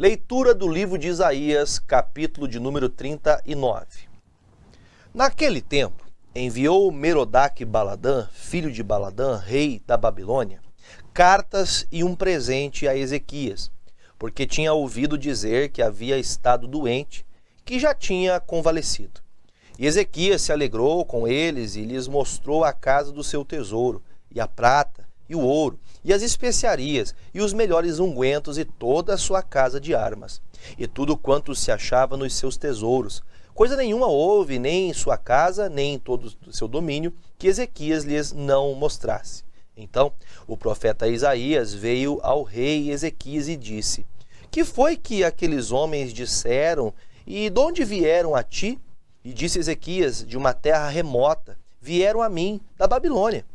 Leitura do livro de Isaías, capítulo de número 39. Naquele tempo, enviou Merodach-Baladã, filho de Baladã, rei da Babilônia, cartas e um presente a Ezequias, porque tinha ouvido dizer que havia estado doente, que já tinha convalescido. E Ezequias se alegrou com eles e lhes mostrou a casa do seu tesouro, e a prata, e o ouro, e as especiarias, e os melhores ungüentos, e toda a sua casa de armas, e tudo quanto se achava nos seus tesouros. Coisa nenhuma houve, nem em sua casa, nem em todo o seu domínio, que Ezequias lhes não mostrasse. Então o profeta Isaías veio ao rei Ezequias e disse: Que foi que aqueles homens disseram, e de onde vieram a ti? E disse Ezequias: De uma terra remota, vieram a mim, da Babilônia.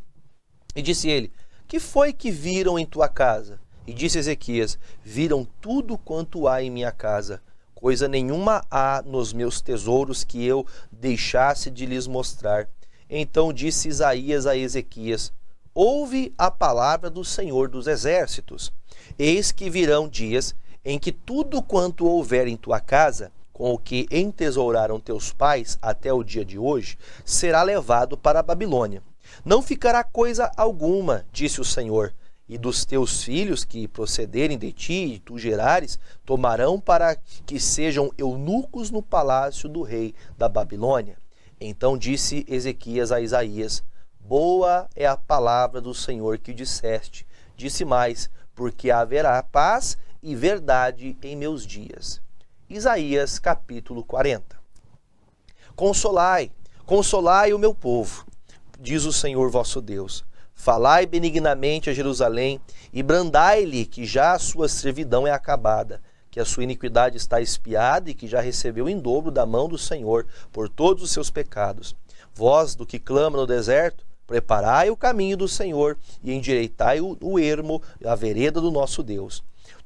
E disse ele: Que foi que viram em tua casa? E disse Ezequias: Viram tudo quanto há em minha casa. Coisa nenhuma há nos meus tesouros que eu deixasse de lhes mostrar. Então disse Isaías a Ezequias: Ouve a palavra do Senhor dos Exércitos. Eis que virão dias em que tudo quanto houver em tua casa, com o que entesouraram teus pais até o dia de hoje, será levado para a Babilônia. Não ficará coisa alguma, disse o Senhor, e dos teus filhos que procederem de ti e tu gerares, tomarão para que sejam eunucos no palácio do rei da Babilônia. Então disse Ezequias a Isaías: Boa é a palavra do Senhor que disseste. Disse mais: Porque haverá paz e verdade em meus dias. Isaías capítulo 40. Consolai, consolai o meu povo, diz o Senhor vosso Deus. Falai benignamente a Jerusalém e brandai-lhe que já a sua servidão é acabada, que a sua iniquidade está expiada e que já recebeu em dobro da mão do Senhor por todos os seus pecados. Vós, do que clama no deserto, preparai o caminho do Senhor e endireitai o ermo, a vereda do nosso Deus.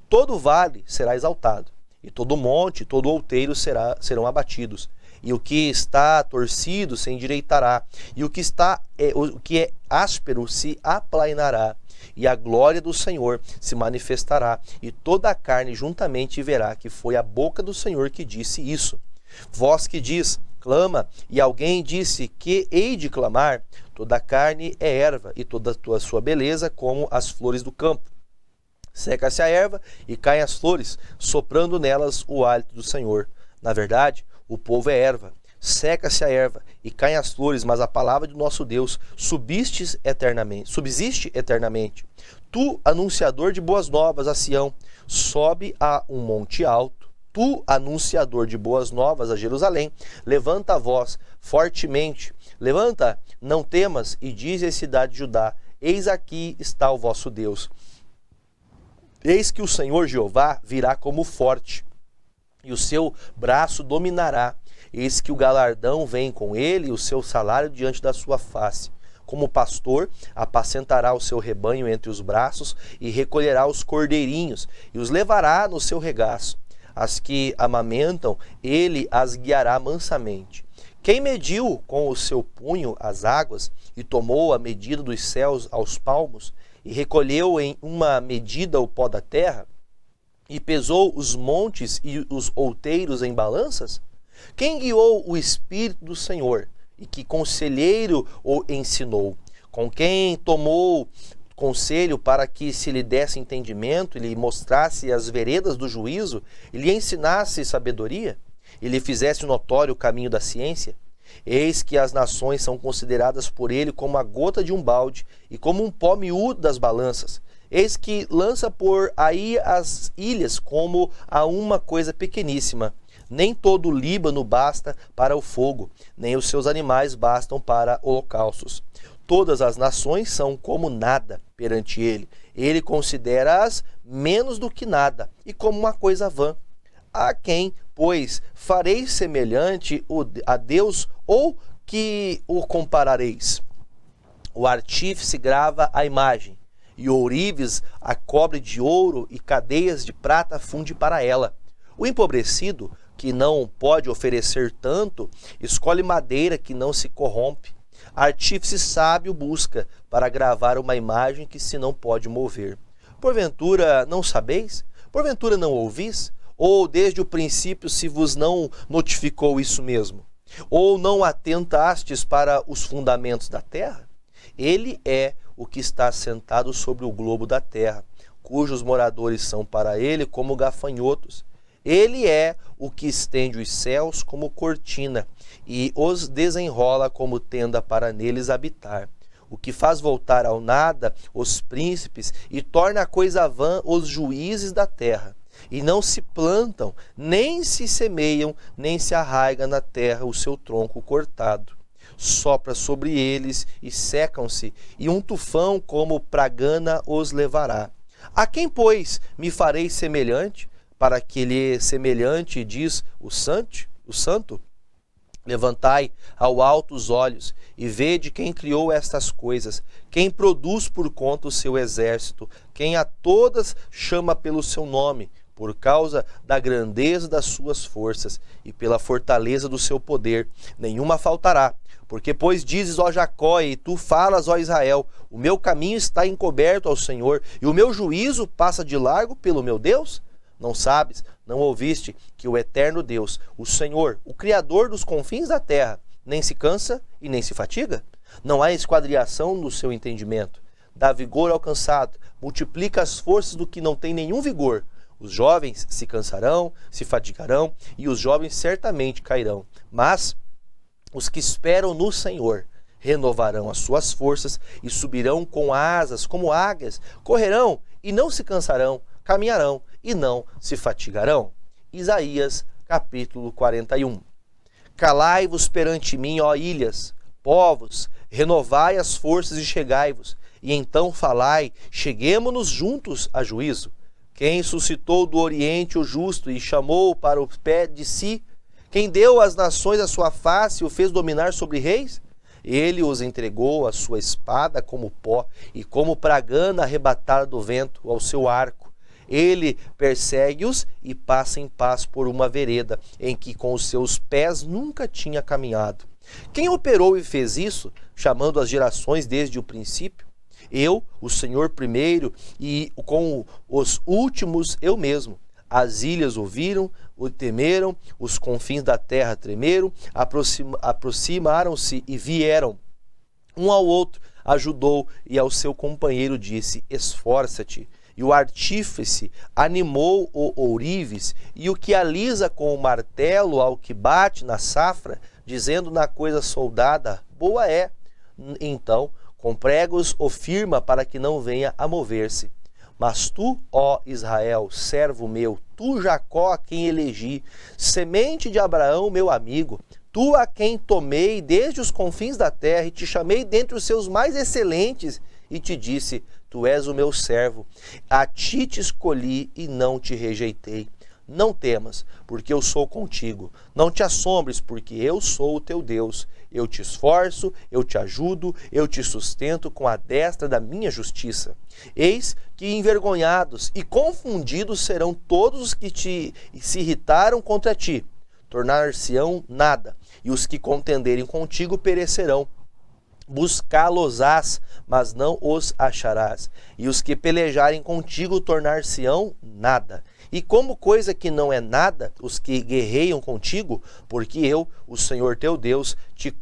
Todo vale será exaltado, e todo monte, todo outeiro serão abatidos. E o que está torcido se endireitará, e o que é áspero se aplainará, e a glória do Senhor se manifestará, e toda a carne juntamente verá que foi a boca do Senhor que disse isso. Vós que diz, clama, e alguém disse, que hei de clamar? Toda a carne é erva, e toda a sua beleza como as flores do campo. Seca-se a erva e caem as flores, soprando nelas o hálito do Senhor. Na verdade, o povo é erva. Seca-se a erva e caem as flores, mas a palavra do nosso Deus subsiste eternamente. Tu, anunciador de boas novas a Sião, sobe a um monte alto. Tu, anunciador de boas novas a Jerusalém, levanta a voz fortemente. Levanta, não temas, e dize à cidade de Judá: Eis aqui está o vosso Deus. Eis que o Senhor Jeová virá como forte, e o seu braço dominará. Eis que o galardão vem com ele, e o seu salário diante da sua face. Como pastor, apacentará o seu rebanho entre os braços, e recolherá os cordeirinhos, e os levará no seu regaço. As que amamentam, ele as guiará mansamente. Quem mediu com o seu punho as águas, e tomou a medida dos céus aos palmos, e recolheu em uma medida o pó da terra, e pesou os montes e os outeiros em balanças? Quem guiou o Espírito do Senhor, e que conselheiro o ensinou? Com quem tomou conselho para que se lhe desse entendimento, e lhe mostrasse as veredas do juízo, e lhe ensinasse sabedoria, e lhe fizesse notório o caminho da ciência? Eis que as nações são consideradas por ele como a gota de um balde e como um pó miúdo das balanças. Eis que lança por aí as ilhas como a uma coisa pequeníssima. Nem todo o Líbano basta para o fogo, nem os seus animais bastam para holocaustos. Todas as nações são como nada perante ele. Ele considera-as menos do que nada e como uma coisa vã. A quem, pois, fareis semelhante a Deus, ou que o comparareis? O artífice grava a imagem, e ourives a cobre de ouro, e cadeias de prata funde para ela. O empobrecido, que não pode oferecer tanto, escolhe madeira que não se corrompe. Artífice sábio busca para gravar uma imagem que se não pode mover. Porventura não sabeis? Porventura não ouvis? Ou desde o princípio se vos não notificou isso mesmo? Ou não atentastes para os fundamentos da terra? Ele é o que está sentado sobre o globo da terra, cujos moradores são para ele como gafanhotos. Ele é o que estende os céus como cortina e os desenrola como tenda para neles habitar. O que faz voltar ao nada os príncipes e torna a coisa vã os juízes da terra. E não se plantam, nem se semeiam, nem se arraiga na terra o seu tronco cortado. Sopra sobre eles e secam-se, e um tufão como pragana os levará. A quem, pois, me farei semelhante, para que lhe semelhante diz o santo? Levantai ao alto os olhos e vede quem criou estas coisas, quem produz por conta o seu exército, quem a todas chama pelo seu nome, por causa da grandeza das suas forças e pela fortaleza do seu poder. Nenhuma faltará. Porque, pois, dizes, ó Jacó, e tu falas, ó Israel, o meu caminho está encoberto ao Senhor, e o meu juízo passa de largo pelo meu Deus? Não sabes, não ouviste, que o eterno Deus, o Senhor, o Criador dos confins da terra, nem se cansa e nem se fatiga? Não há esquadriação no seu entendimento. Dá vigor ao cansado, multiplica as forças do que não tem nenhum vigor. Os jovens se cansarão, se fatigarão, e os jovens certamente cairão. Mas os que esperam no Senhor renovarão as suas forças e subirão com asas como águias, correrão e não se cansarão, caminharão e não se fatigarão. Isaías, capítulo 41. Calai-vos perante mim, ó ilhas, povos, renovai as forças e chegai-vos, e então falai, cheguemo-nos juntos a juízo. Quem suscitou do Oriente o justo e chamou para o pé de si? Quem deu às nações a sua face e o fez dominar sobre reis? Ele os entregou à sua espada como pó e como pragana arrebatada do vento ao seu arco. Ele persegue-os e passa em paz por uma vereda em que com os seus pés nunca tinha caminhado. Quem operou e fez isso, chamando as gerações desde o princípio? Eu, o Senhor primeiro, e com os últimos eu mesmo. As ilhas ouviram, o temeram, os confins da terra tremeram, aproximaram-se e vieram. Um ao outro ajudou e ao seu companheiro disse, esforça-te. E o artífice animou o ourives, e o que alisa com o martelo ao que bate na safra, dizendo na coisa soldada, boa é. Então, com pregos o firma para que não venha a mover-se. Mas tu, ó Israel, servo meu, tu Jacó a quem elegi, semente de Abraão, meu amigo, tu a quem tomei desde os confins da terra e te chamei dentre os seus mais excelentes e te disse, tu és o meu servo, a ti te escolhi e não te rejeitei. Não temas, porque eu sou contigo. Não te assombres, porque eu sou o teu Deus. Eu te esforço, eu te ajudo, eu te sustento com a destra da minha justiça. Eis que envergonhados e confundidos serão todos os que se irritaram contra ti. Tornar-se-ão nada, e os que contenderem contigo perecerão. Buscá-los-ás, mas não os acharás. E os que pelejarem contigo tornar-se-ão nada. E como coisa que não é nada, os que guerreiam contigo, porque eu, o Senhor teu Deus, te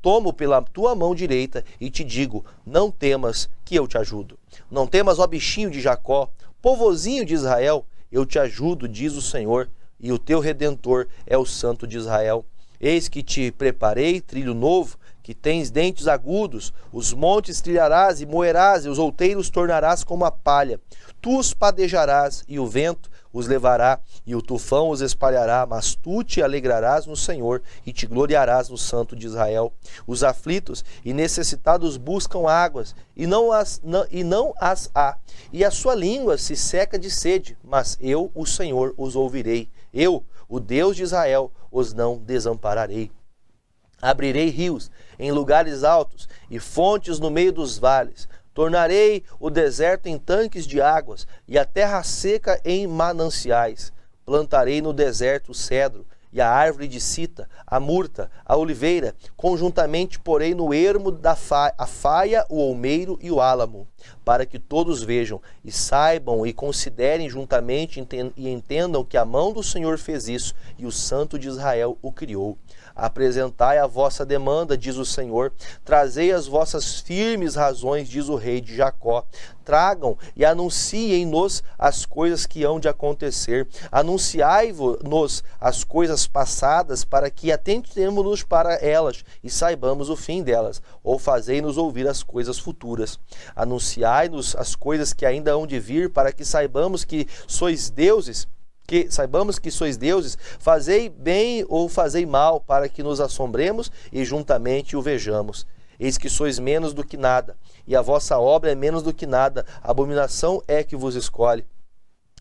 tomo pela tua mão direita e te digo, não temas que eu te ajudo. Não temas, ó bichinho de Jacó, povozinho de Israel, eu te ajudo, diz o Senhor, e o teu Redentor é o Santo de Israel. Eis que te preparei trilho novo, que tens dentes agudos, os montes trilharás e moerás, e os outeiros tornarás como a palha. Tu os padejarás, e o vento os levará, e o tufão os espalhará, mas tu te alegrarás no Senhor, e te gloriarás no Santo de Israel. Os aflitos e necessitados buscam águas, e não as há, e a sua língua se seca de sede, mas eu, o Senhor, os ouvirei. Eu, o Deus de Israel, os não desampararei. Abrirei rios em lugares altos e fontes no meio dos vales. Tornarei o deserto em tanques de águas e a terra seca em mananciais. Plantarei no deserto o cedro e a árvore de cita, a murta, a oliveira. Conjuntamente porei no ermo a faia, o olmeiro e o álamo. para que todos vejam e saibam e considerem juntamente e entendam que a mão do Senhor fez isso e o Santo de Israel o criou. Apresentai a vossa demanda, diz o Senhor, trazei as vossas firmes razões, diz o rei de Jacó. Tragam e anunciem-nos as coisas que hão de acontecer. Anunciai-nos as coisas passadas, para que atentemo-nos para elas e saibamos o fim delas, ou fazei-nos ouvir as coisas futuras. Anunciai-nos as coisas que ainda hão de vir, para que saibamos que sois deuses, fazei bem ou fazei mal, para que nos assombremos e juntamente o vejamos. Eis que sois menos do que nada, e a vossa obra é menos do que nada, a abominação é que vos escolhe.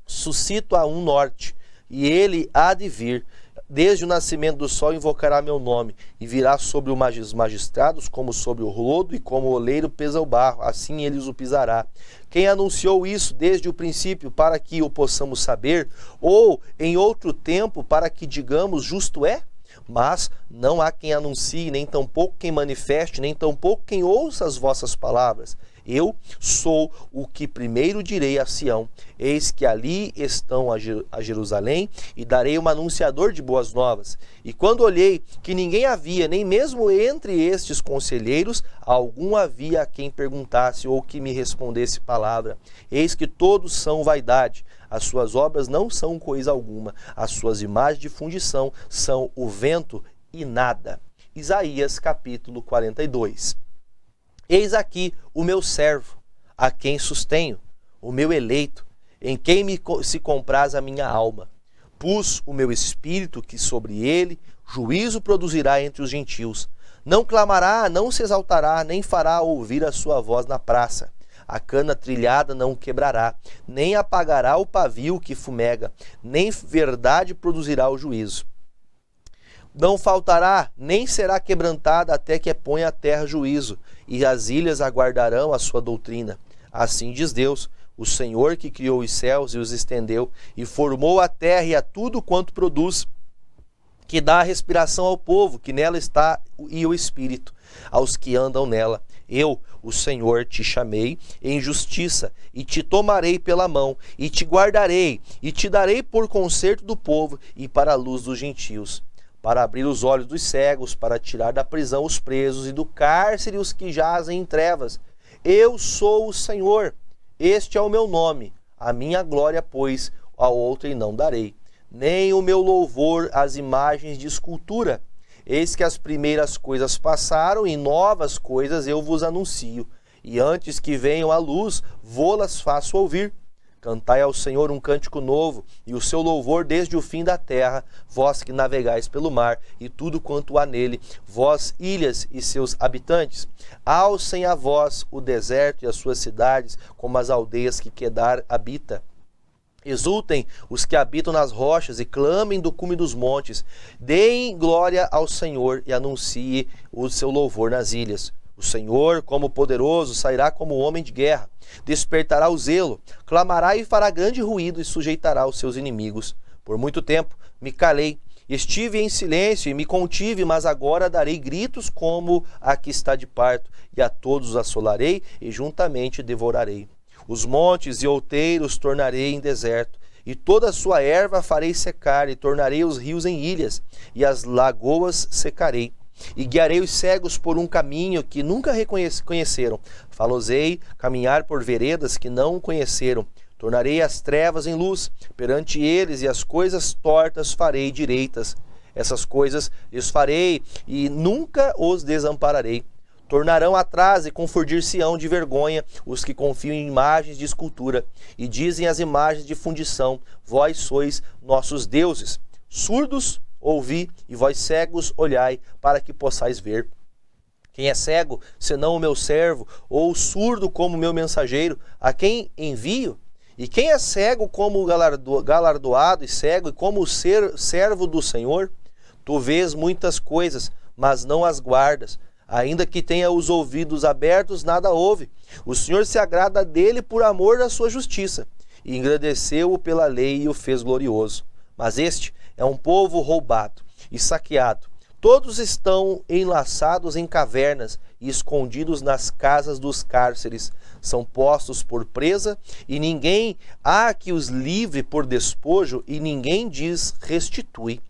Suscito a um norte, e ele há de vir. Desde o nascimento do sol invocará meu nome, e virá sobre os magistrados como sobre o lodo, e como o oleiro pesa o barro, assim eles o pisará. Quem anunciou isso desde o princípio, para que o possamos saber, ou em outro tempo, para que digamos justo é? Mas não há quem anuncie, nem tampouco quem manifeste, nem tampouco quem ouça as vossas palavras. Eu sou o que primeiro direi a Sião, eis que ali estão a Jerusalém, e darei um anunciador de boas novas. E quando olhei que ninguém havia, nem mesmo entre estes conselheiros, algum havia a quem perguntasse ou que me respondesse palavra. Eis que todos são vaidade, as suas obras não são coisa alguma, as suas imagens de fundição são o vento e nada. Isaías capítulo 42. Eis aqui o meu servo, a quem sustenho, o meu eleito, em quem se compraz a minha alma. Pus o meu espírito, que sobre ele juízo produzirá entre os gentios. Não clamará, não se exaltará, nem fará ouvir a sua voz na praça. A cana trilhada não quebrará, nem apagará o pavio que fumega, nem verdade produzirá o juízo. Não faltará, nem será quebrantada até que ponha a terra juízo, e as ilhas aguardarão a sua doutrina. Assim diz Deus, o Senhor que criou os céus e os estendeu, e formou a terra e a tudo quanto produz, que dá a respiração ao povo, que nela está, e o espírito, aos que andam nela. Eu, o Senhor, te chamei em justiça, e te tomarei pela mão, e te guardarei, e te darei por conserto do povo, e para a luz dos gentios, para abrir os olhos dos cegos, para tirar da prisão os presos, e do cárcere os que jazem em trevas. Eu sou o Senhor, este é o meu nome, a minha glória, pois, a outrem não darei, nem o meu louvor às imagens de escultura. Eis que as primeiras coisas passaram, e novas coisas eu vos anuncio. E antes que venham à luz, vô-las faço ouvir. Cantai ao Senhor um cântico novo, e o seu louvor desde o fim da terra, vós que navegais pelo mar, e tudo quanto há nele, vós ilhas e seus habitantes. Alcem a vós o deserto e as suas cidades, como as aldeias que Quedar habita. Exultem os que habitam nas rochas e clamem do cume dos montes. Deem glória ao Senhor e anuncie o seu louvor nas ilhas. O Senhor, como poderoso, sairá como homem de guerra. Despertará o zelo, clamará e fará grande ruído e sujeitará os seus inimigos. Por muito tempo me calei, estive em silêncio e me contive, mas agora darei gritos como a que está de parto, e a todos os assolarei e juntamente devorarei. Os montes e outeiros tornarei em deserto, e toda a sua erva farei secar, e tornarei os rios em ilhas, e as lagoas secarei. E guiarei os cegos por um caminho que nunca conheceram. Falosei caminhar por veredas que não conheceram. Tornarei as trevas em luz perante eles, e as coisas tortas farei direitas. Essas coisas lhes farei, e nunca os desampararei. Tornarão atrás e confundir-se-ão de vergonha os que confiam em imagens de escultura, e dizem as imagens de fundição: vós sois nossos deuses. Surdos, ouvi, e vós cegos, olhai, para que possais ver. Quem é cego, senão o meu servo, ou surdo como meu mensageiro, a quem envio? E quem é cego como galardoado e cego, e como servo do Senhor? Tu vês muitas coisas, mas não as guardas. Ainda que tenha os ouvidos abertos, nada ouve. O Senhor se agrada dele por amor da sua justiça, e engrandeceu-o pela lei e o fez glorioso. Mas este é um povo roubado e saqueado, Todos estão enlaçados em cavernas e escondidos nas casas dos cárceres. São postos por presa, e ninguém há que os livre por despojo, e ninguém diz restitui.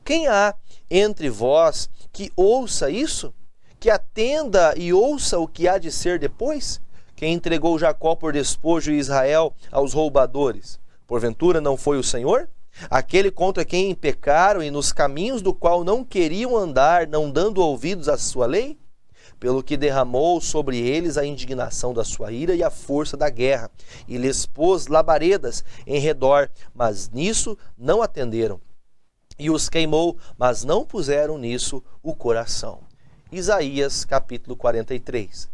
Quem há entre vós que ouça isso? Que atenda e ouça o que há de ser depois? Quem entregou Jacó por despojo e Israel aos roubadores? Porventura não foi o Senhor? Aquele contra quem pecaram e nos caminhos do qual não queriam andar, não dando ouvidos à sua lei? Pelo que derramou sobre eles a indignação da sua ira e a força da guerra, e lhes pôs labaredas em redor, mas nisso não atenderam. E os queimou, mas não puseram nisso o coração. Isaías capítulo 43.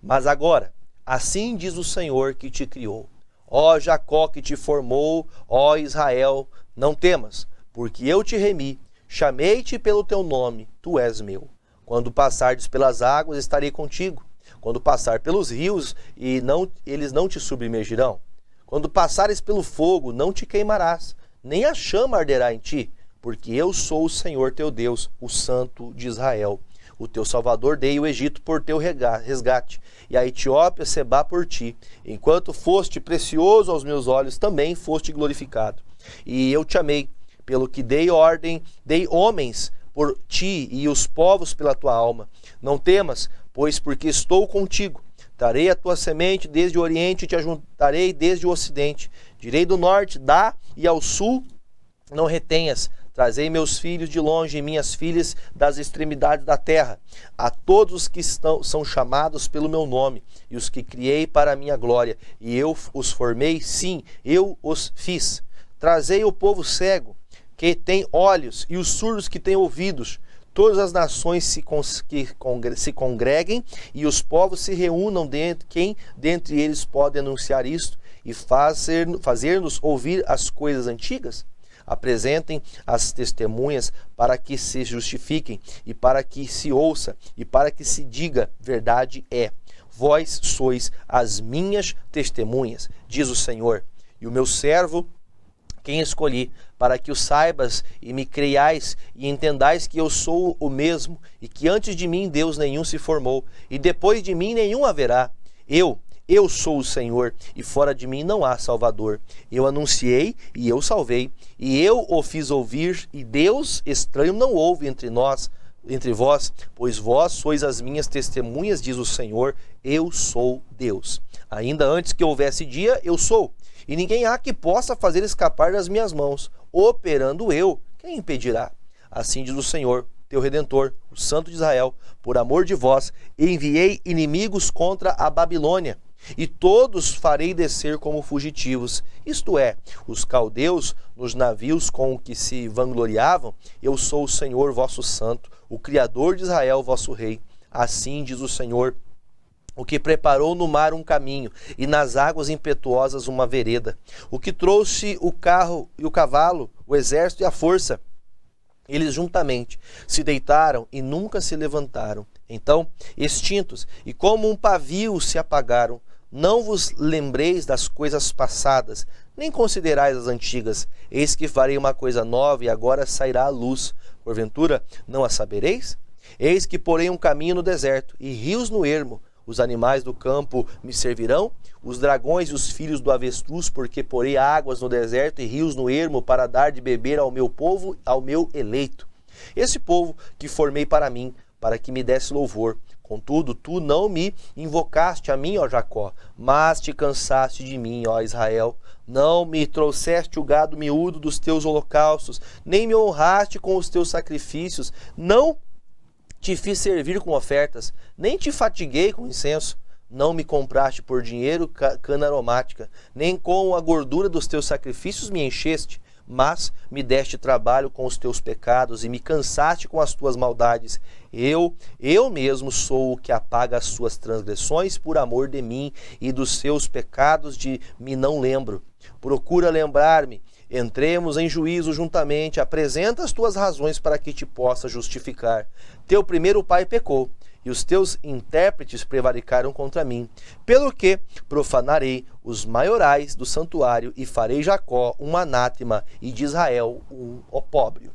Mas agora, assim diz o Senhor que te criou: ó Jacó, que te formou, ó Israel, não temas, porque eu te remi, chamei-te pelo teu nome, tu és meu. Quando passares pelas águas, estarei contigo. Quando passar pelos rios, eles não te submergirão. Quando passares pelo fogo, não te queimarás, nem a chama arderá em ti, porque eu sou o Senhor teu Deus, o Santo de Israel. O teu Salvador dei o Egito por teu resgate, e a Etiópia Sebá por ti. Enquanto foste precioso aos meus olhos, também foste glorificado. E eu te amei, pelo que dei homens por ti e os povos pela tua alma. Não temas, pois porque estou contigo. Trarei a tua semente desde o oriente e te ajuntarei desde o ocidente. Direi do norte, dá, e ao sul não retenhas. Trazei meus filhos de longe e minhas filhas das extremidades da terra, a todos os que são chamados pelo meu nome, e os que criei para a minha glória, e eu os formei, sim, eu os fiz. Trazei o povo cego, que tem olhos, e os surdos que têm ouvidos. Todas as nações se congreguem, e os povos se reúnam, quem dentre eles pode anunciar isto, e fazer-nos ouvir as coisas antigas? Apresentem as testemunhas para que se justifiquem, e para que se ouça, e para que se diga: verdade é. Vós sois as minhas testemunhas, diz o Senhor, e o meu servo, quem escolhi, para que o saibas e me creiais e entendais que eu sou o mesmo, e que antes de mim Deus nenhum se formou, e depois de mim nenhum haverá. Eu sou o Senhor, e fora de mim não há Salvador. Eu anunciei e eu salvei, e eu o fiz ouvir, e Deus estranho não houve entre vós, pois vós sois as minhas testemunhas, diz o Senhor, eu sou Deus. Ainda antes que houvesse dia, eu sou, e ninguém há que possa fazer escapar das minhas mãos. Operando eu, quem impedirá? Assim diz o Senhor, teu Redentor, o Santo de Israel: por amor de vós, enviei inimigos contra a Babilônia, e todos farei descer como fugitivos, isto é, os caldeus nos navios com que se vangloriavam. Eu sou o Senhor vosso Santo, o Criador de Israel vosso Rei. Assim diz o Senhor, o que preparou no mar um caminho, e nas águas impetuosas uma vereda, o que trouxe o carro e o cavalo, o exército e a força. Eles juntamente se deitaram e nunca se levantaram. Então, extintos, e como um pavio se apagaram. Não vos lembreis das coisas passadas, nem considerais as antigas. Eis que farei uma coisa nova, e agora sairá a luz. Porventura, não a sabereis? Eis que porei um caminho no deserto, e rios no ermo. Os animais do campo me servirão, os dragões e os filhos do avestruz, porque porei águas no deserto e rios no ermo, para dar de beber ao meu povo, ao meu eleito. Esse povo que formei para mim, para que me desse louvor. Contudo, tu não me invocaste a mim, ó Jacó, mas te cansaste de mim, ó Israel. Não me trouxeste o gado miúdo dos teus holocaustos, nem me honraste com os teus sacrifícios. Não te fiz servir com ofertas, nem te fatiguei com incenso. Não me compraste por dinheiro cana aromática, nem com a gordura dos teus sacrifícios me encheste. Mas me deste trabalho com os teus pecados e me cansaste com as tuas maldades. Eu mesmo sou o que apaga as suas transgressões por amor de mim, e dos seus pecados de me não lembro. Procura lembrar-me. Entremos em juízo juntamente. Apresenta as tuas razões para que te possa justificar. Teu primeiro pai pecou, e os teus intérpretes prevaricaram contra mim. Pelo que profanarei os maiorais do santuário, e farei Jacó um anátema, e de Israel um opróbrio.